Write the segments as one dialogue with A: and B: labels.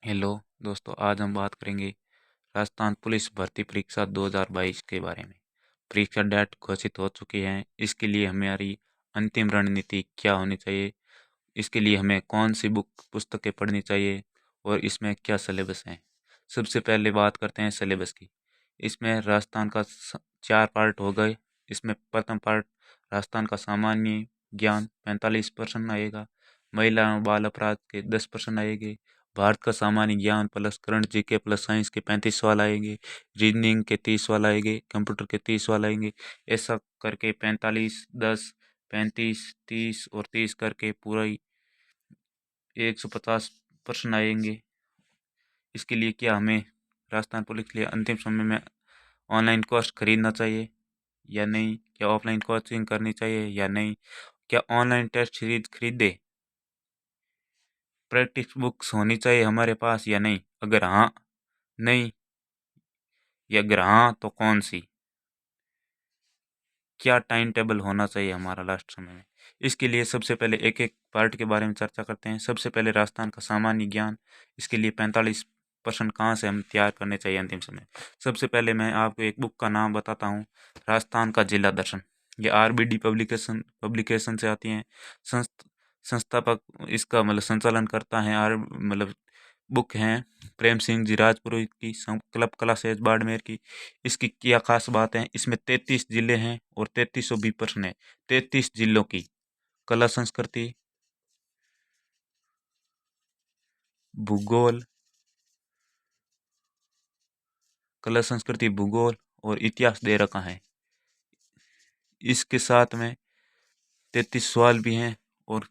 A: Hello दोस्तों, आज हम बात करेंगे राजस्थान पुलिस भर्ती परीक्षा 2022 के बारे में। परीक्षा डेट घोषित हो चुकी है। इसके लिए हमारी अंतिम रणनीति क्या होनी चाहिए, इसके लिए हमें कौन सी पुस्तकें पढ़नी चाहिए और इसमें क्या सिलेबस है। सबसे पहले बात करते हैं सिलेबस की। इसमें राजस्थान का 4 पार्ट हो गए। इसमें प्रथम पार्ट राजस्थान का सामान्य ज्ञान 45% आएगा, महिला एवं बाल अपराध के 10% आएंगे, भारत का सामान्य ज्ञान plus current GK plus science के 35 सवाल आएंगे, रीजनिंग के 30 सवाल आएंगे, कंप्यूटर के 30 सवाल आएंगे। ऐसा करके 45, 10, 35, 30 और 30 करके पूरा ही 150 प्रश्न आएंगे। इसके लिए क्या हमें राजस्थान पुलिस के लिए अंतिम समय में ऑनलाइन कोर्स खरीदना चाहिए या नहीं, क्या ऑफलाइन कोचिंग करनी चाहिए या नहीं, क्या ऑनलाइन टेस्ट सीरीज खरीदे, प्रैक्टिस बुक्स होनी चाहिए हमारे पास या नहीं, अगर हाँ नहीं या अगर हाँ तो कौन सी, क्या टाइम टेबल होना चाहिए हमारा लास्ट समय में। इसके लिए सबसे पहले एक एक पार्ट के बारे में चर्चा करते हैं। सबसे पहले राजस्थान का सामान्य ज्ञान, इसके लिए 45% कहाँ से हम तैयार करने चाहिए अंतिम समय। सबसे पहले मैं आपको एक बुक का नाम बताता हूँ, राजस्थान का जिला दर्शन। ये आरबीडी पब्लिकेशन से आती हैं। संस्थापक इसका मतलब संचालन करता है आर मतलब बुक हैं प्रेम सिंह जी राजपुरोहित की, संकल्प कला सहज बाड़मेर की। इसकी क्या खास बात है, इसमें 33 जिले हैं और 3320 प्रश्न है। 33 जिलों की कला संस्कृति, भूगोल, कला संस्कृति भूगोल और इतिहास दे रखा है। इसके साथ में 33 सवाल भी हैं और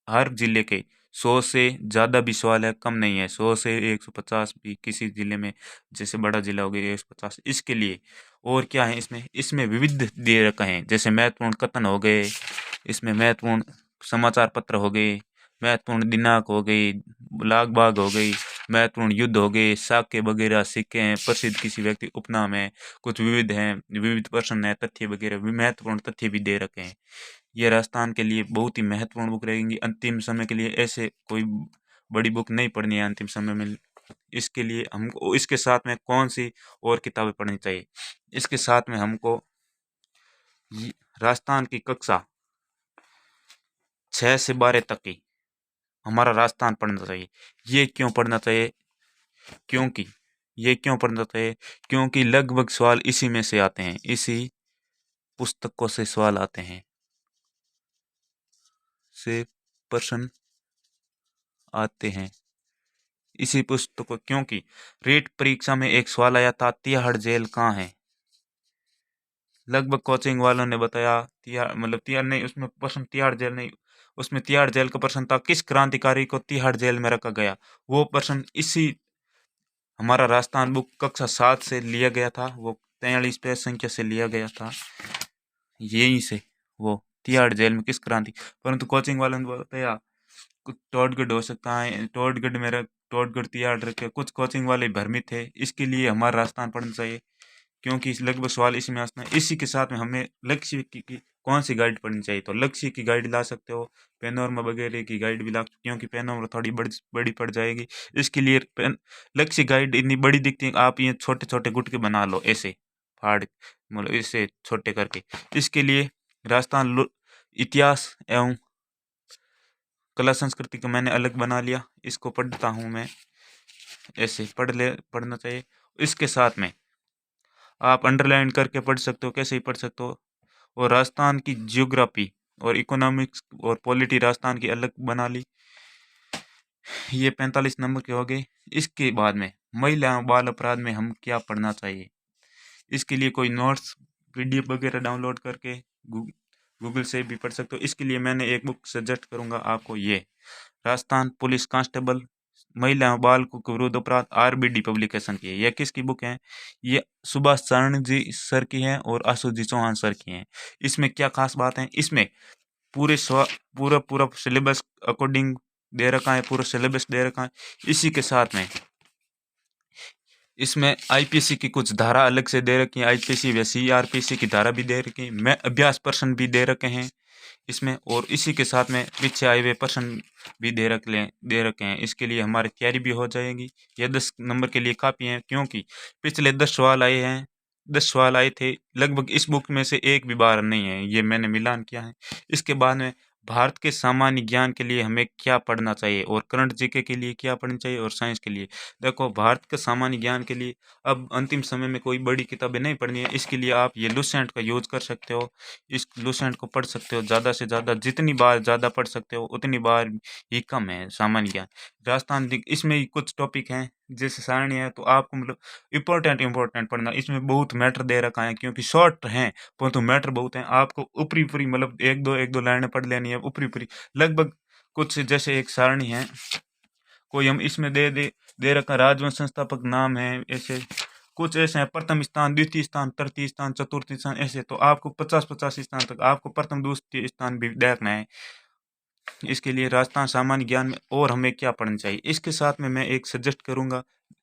A: हर जिले के 100 से ज़्यादा भी सवाल है, कम नहीं है। 100 से 150 भी किसी जिले में, जैसे बड़ा जिला हो गया 150। इसके लिए और क्या है, इसमें विविध दे रखे हैं, जैसे महत्वपूर्ण कथन हो गए, इसमें महत्वपूर्ण समाचार पत्र हो गए, महत्वपूर्ण दिनांक हो गई, लाग बाग हो गई, महत्वपूर्ण युद्ध हो गए, साक्य वगैरह सिक्के हैं, प्रसिद्ध किसी व्यक्ति उपनाम है, कुछ विविध हैं, विविध प्रश्न है, तथ्य वगैरह भी, महत्वपूर्ण तथ्य भी दे रखे हैं। ये राजस्थान के लिए बहुत ही महत्वपूर्ण बुक रहेंगी अंतिम समय के लिए। ऐसे कोई बड़ी बुक नहीं पढ़नी है अंतिम समय में। इसके लिए हमको इसके साथ में कौन सी और किताबें पढ़नी चाहिए, इसके साथ में हमको राजस्थान की कक्षा 6 से 12 तक की हमारा राजस्थान पढ़ना चाहिए। ये क्यों पढ़ना चाहिए, क्योंकि ये क्यों पढ़ना चाहिए, क्योंकि लगभग सवाल इसी में से आते हैं, इसी पुस्तकों से सवाल आते हैं, से प्रश्न आते हैं इसी पुस्तक। क्योंकि रेट परीक्षा में एक सवाल आया था, तिहाड़ जेल कहाँ है। लगभग कोचिंग वालों ने बताया तिहाड़ मतलब तिहाड़ नहीं, उसमें प्रश्न तिहाड़ जेल नहीं, उसमें तिहाड़ जेल का प्रश्न था, किस क्रांतिकारी को तिहाड़ जेल में रखा गया। वो प्रश्न इसी हमारा राजस्थान बुक कक्षा 7 से लिया गया था, वो 43 पेज संख्या से लिया गया था, यहीं से वो तिहाड़ जेल में किस क्रांति। परंतु कोचिंग वालों ने बताया कुछ टॉडगढ़ हो सकता है, टॉडगढ़ मेरा टॉडगढ़ तिहाड़ रखे, कुछ कोचिंग वाले भ्रमित थे। इसके लिए हमारा राजस्थान पढ़ना चाहिए, क्योंकि इस लगभग सवाल इसमें आते हैं। इसी के साथ में हमें लक्ष्य की कौन सी गाइड पढ़नी चाहिए, तो लक्ष्य की गाइड ला सकते हो, पेनोरमा वगैरह की गाइड भी ला, क्योंकि पेनोरमा थोड़ी बड़ी पड़ जाएगी। इसके लिए लक्ष्य गाइड इतनी बड़ी दिखती है, आप ये छोटे छोटे गुटके बना लो ऐसे फाड़ मतलब इसे छोटे करके। इसके लिए राजस्थान इतिहास एवं कला संस्कृति को मैंने अलग बना लिया, इसको पढ़ता हूँ मैं, ऐसे पढ़ना चाहिए। इसके साथ में आप अंडरलाइन करके पढ़ सकते हो, कैसे ही पढ़ सकते हो। और राजस्थान की जियोग्राफी और इकोनॉमिक्स और पॉलिटी राजस्थान की अलग बना ली। ये 45 नंबर के हो गए। इसके बाद में महिला एवं बाल अपराध में हम क्या पढ़ना चाहिए, इसके लिए कोई नोट्स पीडीएफ वगैरह डाउनलोड करके गूगल से भी पढ़ सकते हो। इसके लिए मैंने एक बुक सजेस्ट करूंगा आपको, ये राजस्थान पुलिस कांस्टेबल महिला एवं बाल को विरुद्ध अपराध, आरबीडी पब्लिकेशन की है। यह किसकी बुक है, ये सुभाष चरण जी सर की है और आशु जी चौहान सर की है। इसमें क्या खास बात है, इसमें पूरे पूरा पूरा सिलेबस अकॉर्डिंग दे रखा है, पूरा सिलेबस दे रखा है। इसी के साथ में इसमें आईपीसी की कुछ धारा अलग से दे रखी है, आईपीसी व सीआरपीसी की धारा भी दे रखी है, मैं अभ्यास प्रश्न भी दे रखे हैं। इसमें, और इसी के साथ में पीछे आए हुए प्रश्न भी दे रखे हैं। इसके लिए हमारी तैयारी भी हो जाएगी। ये 10 नंबर के लिए काफ़ी हैं, क्योंकि पिछले 10 सवाल आए हैं, 10 सवाल आए थे लगभग, इस बुक में से एक भी बार नहीं है, ये मैंने मिलान किया है। इसके बाद में भारत के सामान्य ज्ञान के लिए हमें क्या पढ़ना चाहिए, और करंट जीके के लिए क्या पढ़ना चाहिए, और साइंस के लिए। देखो, भारत के सामान्य ज्ञान के लिए अब अंतिम समय में कोई बड़ी किताबें नहीं पढ़नी है, इसके लिए आप ये लुसेंट का यूज़ कर सकते हो। इस लुसेंट को पढ़ सकते हो, ज़्यादा से ज़्यादा जितनी बार ज़्यादा पढ़ सकते हो उतनी बार ही कम है सामान्य ज्ञान। इसमें ही कुछ टॉपिक हैं जैसे सारणी है, तो आपको मतलब इम्पोर्टेंट पढ़ना। इसमें बहुत मैटर दे रखा है, क्योंकि शॉर्ट हैं परंतु मैटर बहुत हैं। आपको ऊपरी ऊपरी मतलब एक दो लाइनें पढ़ लेनी है ऊपरी ऊपरी लगभग। कुछ जैसे एक सारणी है, कोई हम इसमें दे रखा राजवंश संस्थापक नाम है, ऐसे कुछ ऐसे हैं, प्रथम स्थान, द्वितीय स्थान, तृतीय स्थान, चतुर्थ स्थान, ऐसे। तो आपको 50-50 स्थान तक आपको प्रथम द्वितीय स्थान भी देखना है। इसके लिए राजस्थान सामान्य ज्ञान में और हमें क्या पढ़ना चाहिए, इसके साथ में मैं एक सजेस्ट करूंगा,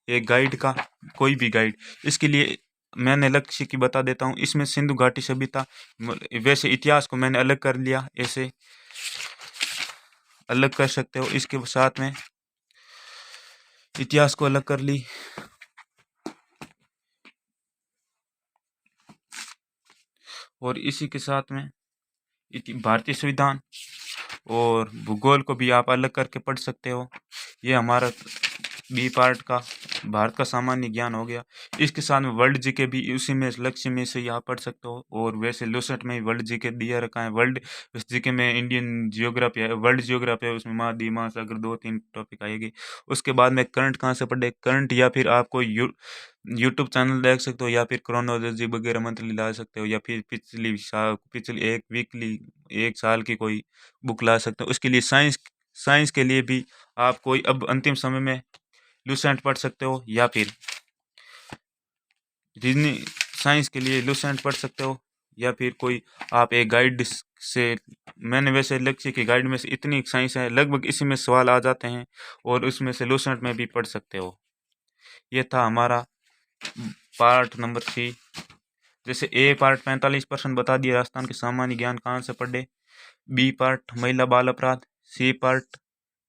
A: एक गाइड का, कोई भी गाइड। इसके लिए मैंने लक्ष्य की बता देता हूँ। इसमें सिंधु घाटी सभ्यता, वैसे इतिहास को मैंने अलग कर लिया, ऐसे अलग कर सकते हो। इसके साथ में इतिहास को अलग कर ली, और इसी के साथ में भारतीय संविधान और भूगोल को भी आप अलग करके पढ़ सकते हो। ये हमारा बी पार्ट का भारत का सामान्य ज्ञान हो गया। इसके साथ में वर्ल्ड जीके भी उसी में लक्ष्य में से आप पढ़ सकते हो, और वैसे लुसेंट में वर्ल्ड जीके दिया रखा है। वर्ल्ड जीके में इंडियन जियोग्राफी है, वर्ल्ड जियोग्राफी है, उसमें महाद्वीप महासागर 2-3 टॉपिक आएगी। उसके बाद में करंट कहाँ से पढ़े, करंट या फिर आपको यूट्यूब चैनल देख सकते हो, या फिर क्रोनोलॉजी वगैरह मंथली ला सकते हो, या फिर पिछली एक वीकली 1 साल की कोई बुक ला सकते हो। उसके लिए साइंस साइंस के लिए भी आप कोई अब अंतिम समय में लुसेंट पढ़ सकते हो, या फिर रीजनिंग साइंस के लिए लुसेंट पढ़ सकते हो, या फिर कोई आप एक गाइड से। मैंने वैसे लक्ष्य की गाइड में से इतनी साइंस है लगभग, इसी में सवाल आ जाते हैं, और उसमें से लुसेंट में भी पढ़ सकते हो। ये था हमारा पार्ट नंबर 3। जैसे ए पार्ट 45% बता दिया, राजस्थान के सामान्य ज्ञान कहाँ से पढ़े। बी पार्ट महिला बाल अपराध। सी पार्ट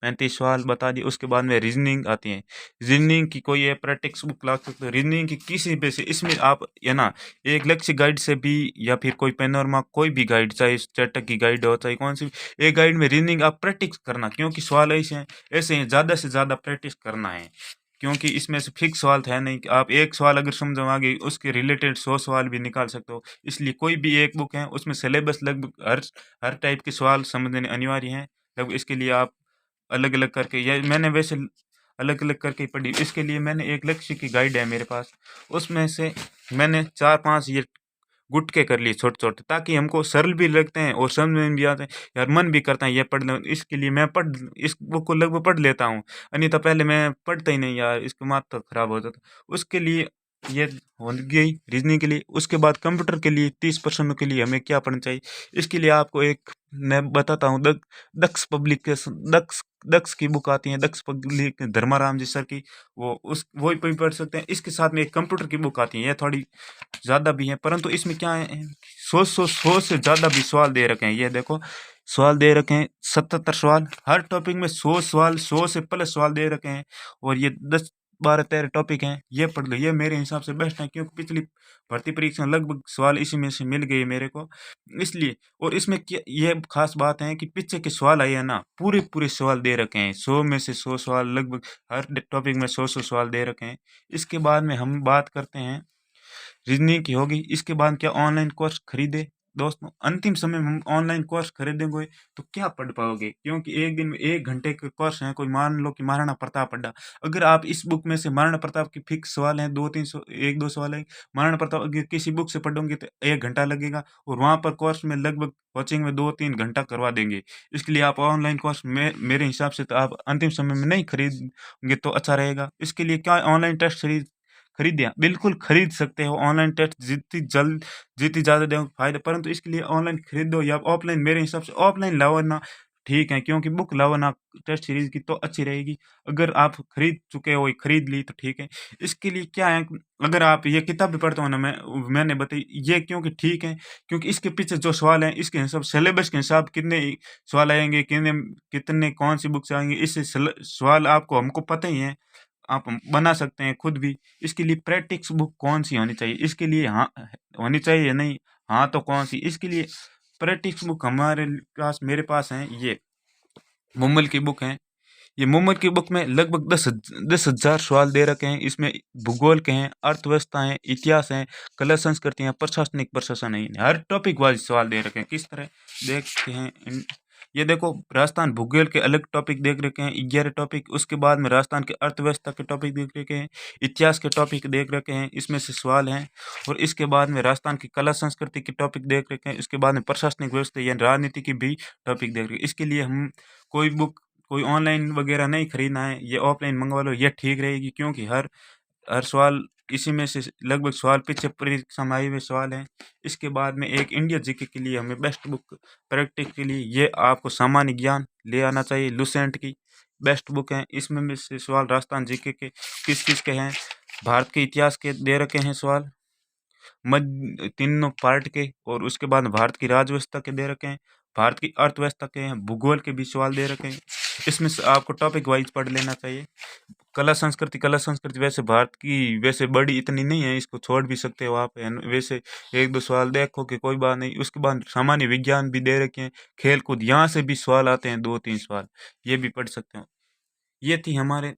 A: 35 सवाल बता दिए। उसके बाद में रीजनिंग आती है। रीजनिंग की कोई है प्रैक्टिस बुक ला सकते हो, रीजनिंग की किसी पे से। इसमें आप है ना, एक लक्ष्य गाइड से भी, या फिर कोई पेनोरमा कोई भी गाइड, चाहे स्टैटिक की गाइड हो चाहे कौन सी भी, एक गाइड में रीजनिंग आप प्रैक्टिस करना, क्योंकि सवाल ऐसे हैं ज़्यादा से ज़्यादा प्रैक्टिस करना है। क्योंकि इसमें से फिक्स सवाल तो है नहीं कि आप एक सवाल अगर समझोगे उसके रिलेटेड 100 सवाल भी निकाल सकते हो। इसलिए कोई भी एक बुक है उसमें सिलेबस लगभग हर टाइप के सवाल समझने अनिवार्य हैं। जब इसके लिए आप अलग अलग करके, या मैंने वैसे अलग अलग करके पढ़ी। इसके लिए मैंने एक लक्ष्य की गाइड है मेरे पास, उसमें से मैंने 4-5 ये गुटके कर लिए छोटे छोटे, ताकि हमको सरल भी लगते हैं और समझ में भी आते हैं, यार मन भी करता है ये पढ़ लें। इसके लिए मैं इस बुक को लगभग पढ़ लेता हूँ, अन्यथा पहले मैं पढ़ता ही नहीं, यार इसका माथा खराब हो जाता। उसके लिए ये हो गई रीजनिंग के लिए। उसके बाद कंप्यूटर के लिए 30 प्रश्नों के लिए हमें क्या पढ़ना चाहिए, इसके लिए आपको एक मैं बताता हूँ। दक्ष पब्लिकेशन, दक्ष की बुक आती है, दक्ष पब्लिक, धर्माराम जी सर की, वो भी पढ़ सकते हैं। इसके साथ में एक कंप्यूटर की बुक आती है, ये थोड़ी ज़्यादा भी है, परंतु इसमें क्या है, 100 से ज़्यादा भी सवाल दे रखे हैं। ये देखो, सवाल दे रखे हैं 77 सवाल, हर टॉपिक में 100 सवाल, 100 से प्लस सवाल दे रखे हैं, और ये 10-12-13 टॉपिक हैं। ये पढ़ लो, ये मेरे हिसाब से बेस्ट है, क्योंकि पिछली भर्ती परीक्षा में लगभग सवाल इसी में से मिल गए मेरे को, इसलिए। और इसमें क्या ये खास बात है कि पीछे के सवाल आए हैं ना, पूरे पूरे सवाल दे रखे हैं, 100 में से 100 सवाल, लगभग हर टॉपिक में 100 सवाल दे रखे हैं। इसके बाद में हम बात करते हैं रीजनिंग की होगी। इसके बाद क्या ऑनलाइन कोर्स खरीदे दोस्तों, अंतिम समय में हम ऑनलाइन कोर्स खरीदेंगे तो क्या पढ़ पाओगे, क्योंकि एक दिन में 1 घंटे के कोर्स है। कोई मान लो कि महाराणा प्रताप पढ़ा, अगर आप इस बुक में से महाराणा प्रताप के फिक्स सवाल हैं, 1-2 सवाल है महाराणा प्रताप, अगर किसी बुक से पढ़ोगे तो 1 घंटा लगेगा, और वहाँ पर कोर्स में लगभग कोचिंग में 2-3 घंटा करवा देंगे। इसके लिए आप ऑनलाइन कोर्स में मेरे हिसाब से तो आप अंतिम समय में नहीं खरीदेंगे तो अच्छा रहेगा। इसके लिए क्या ऑनलाइन टेस्ट सीरीज खरीदिया, बिल्कुल खरीद सकते हो। ऑनलाइन टेस्ट जितनी ज़्यादा दोगे फायदा, परंतु इसके लिए ऑनलाइन खरीदो या ऑफलाइन, मेरे हिसाब से ऑफलाइन लाओ ना। ठीक है, क्योंकि बुक लाओ ना टेस्ट सीरीज की तो अच्छी रहेगी। अगर आप खरीद चुके हो, खरीद ली तो ठीक है। इसके लिए क्या है, अगर आप ये किताब भी पढ़ते हो ना, मैंने बताई ये क्योंकि ठीक है, क्योंकि इसके पीछे जो सवाल हैं इसके हिसाब सिलेबस के हिसाब कितने सवाल आएंगे, कितने कितने कौन सी बुक से आएंगे, इससे सवाल आपको हमको पता ही है, आप बना सकते हैं खुद भी। इसके लिए प्रैक्टिस बुक कौन सी होनी चाहिए, इसके लिए हाँ होनी चाहिए या नहीं, हाँ तो कौन सी, इसके लिए प्रैक्टिस बुक हमारे पास मेरे पास हैं, ये मुम्मल की बुक है। ये मुम्मल की बुक में लगभग 10,000 सवाल दे रखे हैं। इसमें भूगोल के हैं, अर्थव्यवस्था हैं, इतिहास हैं, कला संस्कृति हैं, प्रशासनिक प्रशासन है, हर टॉपिक वाइज सवाल दे रखे हैं। किस तरह देखते हैं ये देखो, राजस्थान भूगोल के अलग टॉपिक देख रखे हैं 11 टॉपिक, उसके बाद में राजस्थान के अर्थव्यवस्था के टॉपिक देख रखे हैं, इतिहास के टॉपिक देख रखे हैं, इसमें से सवाल हैं। और इसके बाद में राजस्थान की कला संस्कृति के टॉपिक देख रखे हैं, इसके बाद में प्रशासनिक व्यवस्था या राजनीति की भी टॉपिक देख रहे हैं। इसके लिए हम कोई बुक कोई ऑनलाइन वगैरह नहीं खरीदना है, ये ऑफलाइन मंगवा लो, ये ठीक रहेगी, क्योंकि हर हर सवाल इसी में से लगभग सवाल पीछे परीक्षा में आए हुए सवाल हैं। इसके बाद में एक इंडिया जीके के लिए हमें बेस्ट बुक प्रैक्टिस के लिए ये आपको सामान्य ज्ञान ले आना चाहिए, लुसेंट की बेस्ट बुक है। इसमें में से सवाल राजस्थान जीके के किस किस के हैं, भारत के इतिहास के दे रखे हैं सवाल मध्य तीनों पार्ट के, और उसके बाद भारत की राज व्यवस्था के दे रखे हैं, भारत की अर्थव्यवस्था के हैं, भूगोल के भी सवाल दे रखे हैं। इसमें से आपको टॉपिक वाइज पढ़ लेना चाहिए। कला संस्कृति वैसे भारत की वैसे बड़ी इतनी नहीं है, इसको छोड़ भी सकते हो आप, वैसे एक दो सवाल देखो कि कोई बात नहीं। उसके बाद सामान्य विज्ञान भी दे रखे हैं, खेल कूद, यहाँ से भी सवाल आते हैं 2-3 सवाल, ये भी पढ़ सकते हो। ये थी हमारे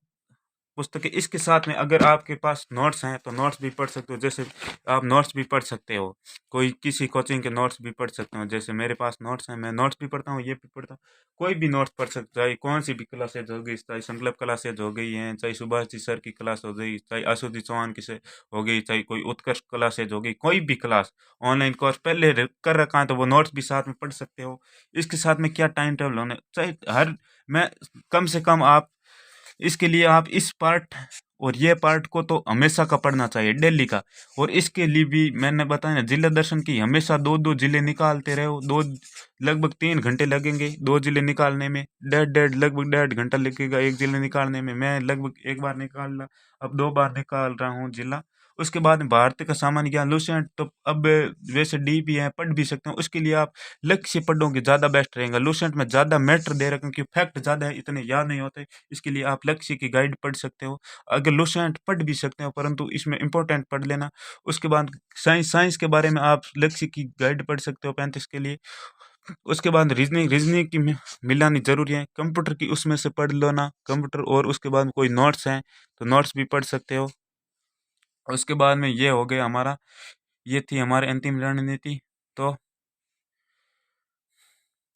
A: पुस्तकें। इसके साथ में अगर आपके पास नोट्स हैं तो नोट्स भी पढ़ सकते हो, जैसे आप नोट्स भी पढ़ सकते हो, कोई किसी कोचिंग के नोट्स भी पढ़ सकते हो, जैसे मेरे पास नोट्स हैं, मैं नोट्स भी पढ़ता हूँ, ये भी पढ़ता हूँ। कोई भी नोट्स पढ़ सकता है, कौन सी भी क्लासेज हो गई, चाहे संकल्प क्लासेज हो गई हैं, चाहे सुभाष जी सर की क्लास हो गई, चाहे आशुतोष चौहान की से हो गई, चाहे कोई उत्कर्ष क्लासेज हो गई, कोई भी क्लास ऑनलाइन कोर्स पहले कर रखा है तो वो नोट्स भी साथ में पढ़ सकते हो। इसके साथ में क्या टाइम टेबल होने चाहे, हर मैं कम से कम आप इसके लिए आप इस पार्ट और ये पार्ट को तो हमेशा का पढ़ना चाहिए, डेली का। और इसके लिए भी मैंने बताया ना, जिला दर्शन की हमेशा 2-2 जिले निकालते रहो, दो लगभग 3 घंटे लगेंगे 2 जिले निकालने में, लगभग 1.5 घंटा लगेगा एक जिले निकालने में। मैं लगभग एक बार निकाल रहा, अब 2 बार निकाल रहा हूँ जिला। उसके बाद में भारत का सामान्य ज्ञान लुसेंट तो अब वैसे डी भी है, पढ़ भी सकते हो। उसके लिए आप लक्ष्य पढ़ोगे ज़्यादा बेस्ट रहेगा, लुसेंट में ज़्यादा मैटर दे रखा क्योंकि फैक्ट ज़्यादा है, इतने याद नहीं होते। इसके लिए आप लक्ष्य की गाइड पढ़ सकते हो। अगर लुसेंट पढ़ भी सकते हो परंतु इसमें इंपॉर्टेंट पढ़ लेना। उसके बाद साइंस के बारे में आप लक्ष्य की गाइड पढ़ सकते हो 35 के लिए। उसके बाद रीजनिंग रीजनिंग की मिलानी जरूरी है, कंप्यूटर की उसमें से पढ़ लो ना कंप्यूटर। और उसके बाद कोई नोट्स हैं तो नोट्स भी पढ़ सकते हो। उसके बाद में ये हो गया हमारा, ये थी हमारी अंतिम रणनीति। तो